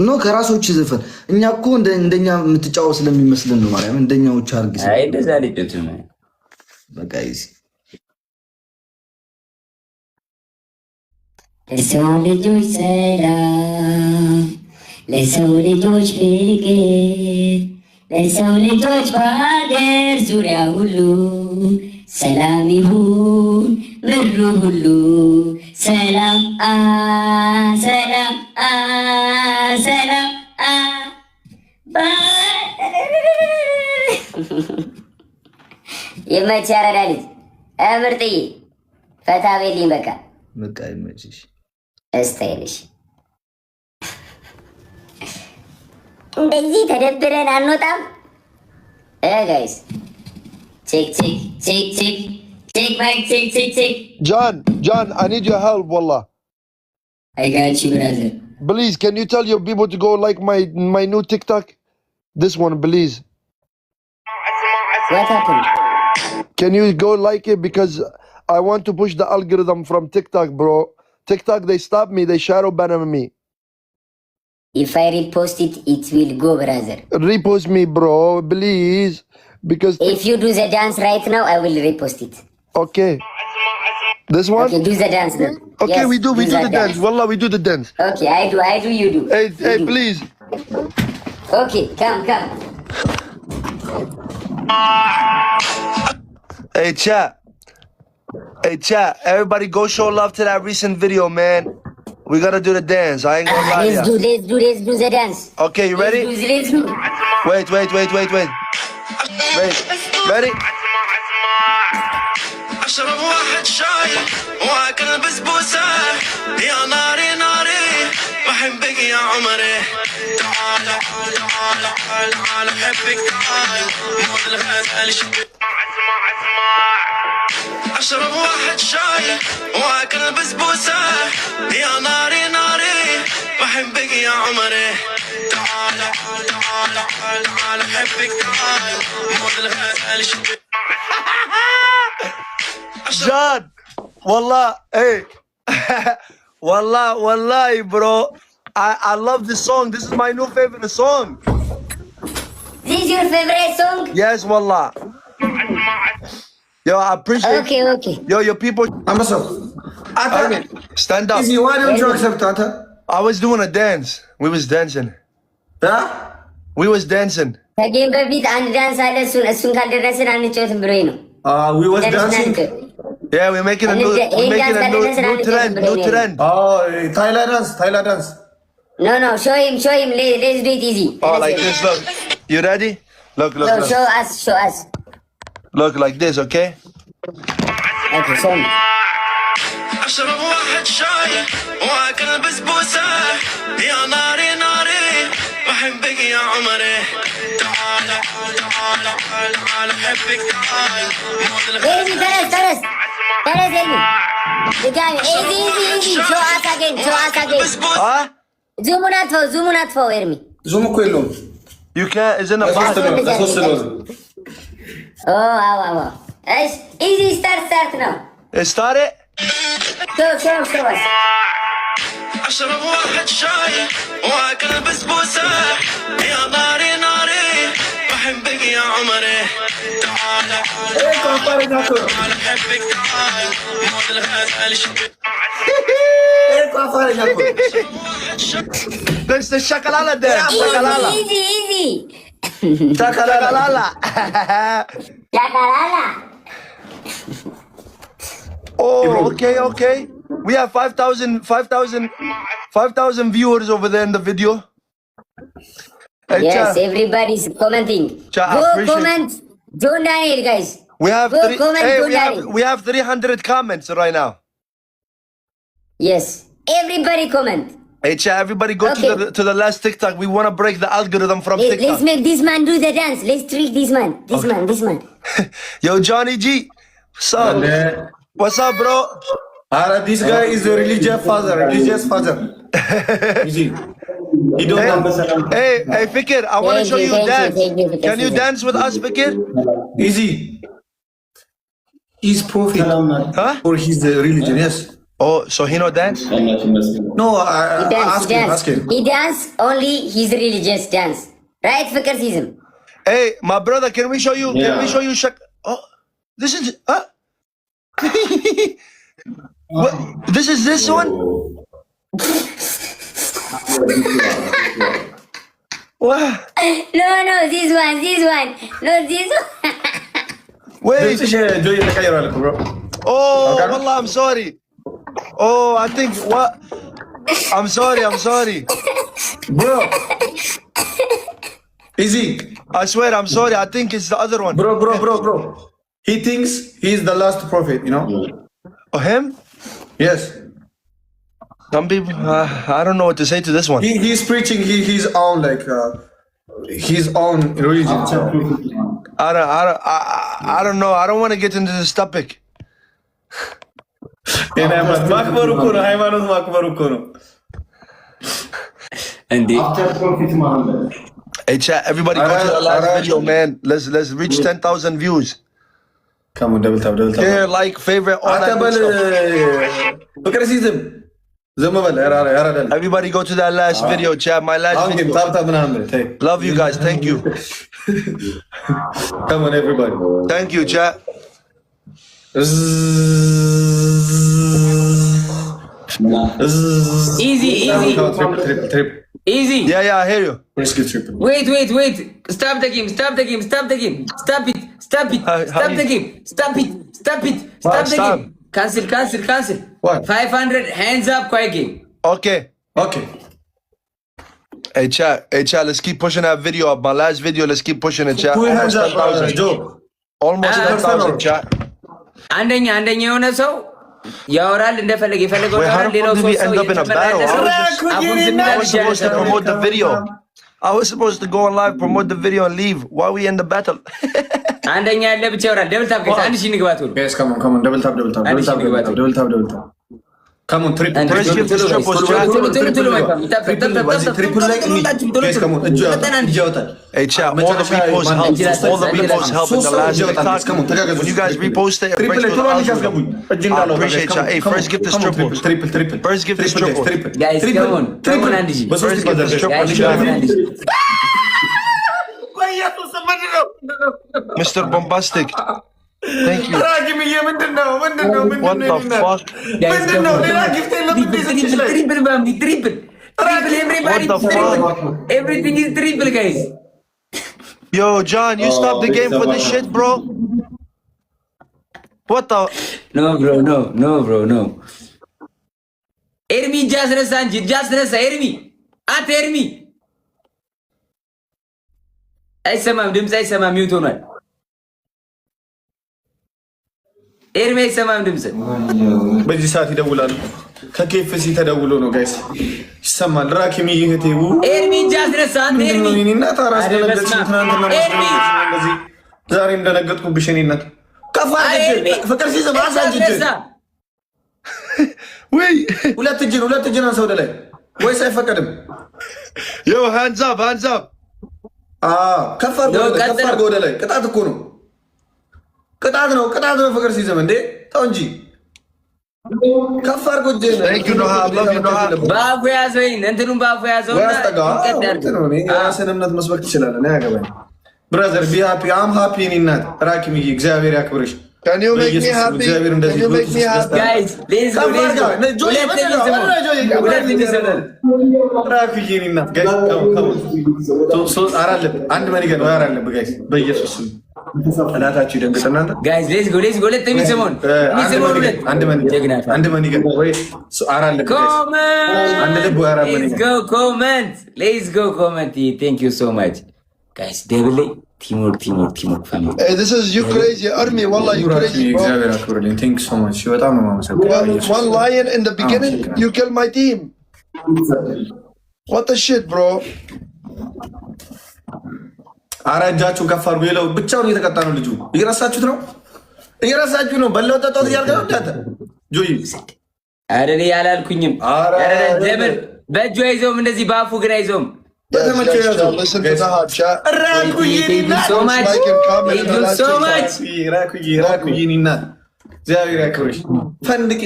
ኖ ከራሶች ዘፈን እኛ እኮ እንደኛ የምትጫወት ስለሚመስልን ነው። ማርያም እንደኛዎች አርግስ አይ እንደዛ ልጅት ነው በቃ ይዚ ለሰው ልጆች ሰላም፣ ለሰው ልጆች ፍቅር፣ ለሰው ልጆች በሀገር ዙሪያ ሁሉ ሰላም ይሁን ምድሩ ሁሉ ሰላም ሰላም ሰላም ይመች ያረዳ ልጅ ምርጥዬ ፈታ ቤልኝ በቃ ይመችሽ እስታይልሽ እንደዚህ ተደብረን አንወጣም ጋይስ Tick, tick, tick, tick, tick, Mike, tick, tick, tick. John, I need your help, wallah. I got you, brother. Please, can you tell your people to go like my new TikTok? This one, please. What happened? Can you go like it? Because I want to push the algorithm from TikTok, bro. TikTok, they stop me. They shadow ban me. If I repost it, it will go, brother. Repost me, bro, please. Because if you do the dance right now, I will repost it. Okay. This one? Okay, do the dance now. Okay, yes, we do the dance. Wallah, we do the dance. Okay, I do, you do. Hey, do. Please. Okay, come. Hey, chat. Everybody go show love to that recent video, man. We gotta do the dance. I ain't gonna lie to you. Let's do the dance. Okay, you ready? Let's do. Wait. Ready? اشرب واحد شاي واكل بسبوسه يا ناري بحبك يا عمري تعال بحبك تعال مود الغزال اشرب واحد شاي واكل بسبوسه يا ناري بحبك يا عمري تعال بحبك تعال مود الغزال John, wallah, hey, wallahi, bro. I love this song. This is my new favorite song. This is your favorite song? Yes, wallah. Yo, I appreciate. Okay. Yo, your people. I'm so. Stand up. Easy, why don't you accept that? I was doing a dance. We was dancing. Yeah? We was dancing. ከጌም በፊት አንድ ዳንስ አለ። እሱን ካልደረስን አንጫወትም ብሎኝ ነው። We was dancing. Yeah, we're making a new trend. Oh, Thailand dance. No, show him. Let's do it easy. Oh, like this, look. You ready? Look. No, show us. Look like this, okay? Okay, show me. اشرب واحد شاي واكل بسبوسه يا ناري بحبك يا عمري تعال بحبك تعال Easy, Taras. You got it. Easy. Show us again. Huh? Zoom not for Ermi. Zoom እኮ የለውም. You can't, it's in a box. Oh. Easy, start now. It started? Show us. اشرب واحد شاي واكل بسبوسه يا ناري بحبك يا عمري تعال بحبك تعال مود الغزال This is shakalala dance. Easy. Shakalala. Oh, okay. We have 5,000 viewers over there in the video. Hey, Yes, Cha, everybody's commenting. Cha, I Go appreciate- comment. Don't Daniel, guys. we have Go comment, go Daniel. we have 300 comments right now. Yes, everybody comment. Hey, Cha, everybody go Okay. to the last TikTok. We want to break the algorithm from TikTok. Let's make this man do the dance. Let's trick this man. This man. Yo, Johnny G. What's up, bro? This guy is a religious father. Easy. He don't understand. Hey, Fikir, I want to show you dance. Thank you, Can you dance with us, Fikir? Easy. He's prophet Huh? for his religion, yes. Oh, so he no dance? No, He dance. He dance only his religious dance. Right, Fikr season. Hey, my brother, can we show you? Can we show you? Oh, this is. What? This is this one? What? No, this one. No, this one. Wait. Joy ተቀይሯል እኮ bro. Oh, wallah, I'm sorry. Oh, I think what? I'm sorry. Bro. Easy. I swear, I'm sorry. I think it's the other one. Bro. He thinks he's the last prophet, you know? Oh, him? Yes. Some people, I don't know what to say to this one. He's preaching his own his own religion. I don't know. I don't want to get into this topic. ማክበሩ እኮ ነው ሃይማኖት ማክበሩ እኮ ነው እንዴ Hey chat, everybody go to the last video, man. Let's reach 10,000 views. Come on, double tap. Share, like, favorite, all that good stuff. ፍቅር ሲዝም ዝም በል ያራዳል Everybody go to that last video, chat. My last video. ታብታ ምናምን ተይ Love you guys. Thank you. Come on, everybody. Thank you, chat. Easy. Trip. Easy. Yeah, I hear you. Let's get triple. Wait. Stop the game. Stop it. Stop the game. Stop it. Stop the Stop. game. Cancel. What? 500 hands up, quiet game. Okay. Hey chat, let's keep pushing that video up. My last video, let's keep pushing it, chat. Who has Almost that 10,000. Joe? Almost 10,000, chat. አንደኛ የሆነ ሰው ያወራል እንደፈለገ Wait, how the fuck did we end up in a battle? I was supposed to promote the video. I was supposed to go on live, promote the video, and leave. Why we in the battle? አንደኛ ያለ ብቻ ያወራል። ደብል ታፕ ጋይስ፣ አንድ ሺህ ንግባት ሁሉ Guys, come on. Double tap. Come on, triple. First give this triples, chat. ቶሎ ማይፋም ታፕ Triple like me. Guys, come on. እጅ ያወጣል Hey chat, all the reposts help. All the reposts help in the last TikTok. When you guys repost it, it breaks through the algorithm. I appreciate chat. Hey, first give this triples. Triple. First give this triples. ጋይስ come on አንድ ሺህ First give this triples, chat. Mr. Bombastic. Thank you. ራጊምዬ ምንድነው What the fuck? ምንድነው ሌላ ጊፍት የለም ትሪፕል What the fuck? everything is triple guys. Yo, John, you stopped the game for this shit, bro? What the? No bro. ኤርሚ እጅ አስነሳ ኤርሚ አት ኤርሚ አይሰማም፣ ድምፅ አይሰማም፣ ሚውት ሆኗል። ኤርሚ አይሰማም ድምፅ። በዚህ ሰዓት ይደውላሉ። ከኬፍሲ ተደውሎ ነው ጋይስ፣ ይሰማል። ራኪሚ ይሄቴው ኤርሚ እጅ አስነሳ አንተ ኤርሚ እና ታራስ ደነገጥሽ ትናንትና ኤርሚ እንደዚህ ዛሬ እንደነገጥኩብሽ እኔ እናት ከፋ ፍቅር ሲዘማ አሳጅጅ Wait. ሁለት እጅን አንሳ ወደ ላይ ወይስ አይፈቀድም? Yo, hands up. ከፍ አድርጎ ወደ ላይ። ቅጣት እኮ ነው። ቅጣት ነው። ፍቅር ሲዘም እንዴ ተው እንጂ ከፍ አድርጎ እጅን። Thank you, Noha. I love you, Noha. በአፉ ያዘው እንትኑን በአፉ ያዘው የራስን እምነት መስበክ ትችላለህ። እኔ አያገባኝ። ብራዘር ቢ ሃፒ አም ሃፒ እኔ እናት ራኪሚ እግዚአብሔር ያክብርሽ። Can you make me happy? Can you make me happy? Guys, let's go. አንድ መኒገን ወይ አራለብ ጋይስ በኢየሱስ ጠላታችሁ ይደንግጥ እናንተ ጋይስ let's go let me Simon አንድ መኒገን ወይ አራለብ ጋይስ አንድ ልብ ወይ አራለብ let's go comment thank you so much guys devil teamwork family. Hey, this is you crazy army. Wallah, you crazy, bro. Thank you so much. One lion in the beginning, you killed my team. What the shit, bro? አራጃችሁ ከፍ አድርጎ ይለው ብቻውን እየተቀጣ ነው ልጁ። እየረሳችሁ ነው። በለው ተጣጣ ያርጋው እንዳተ ጆይ አይደል ያላልኩኝም። ለምን በእጁ አይዞም እንደዚህ በአፉ ግን አይዞም። Listen to the hot chat. Thank you so much. ራኩይኒና እግዚአብሔር ያክብርሽ። ፈንድቂ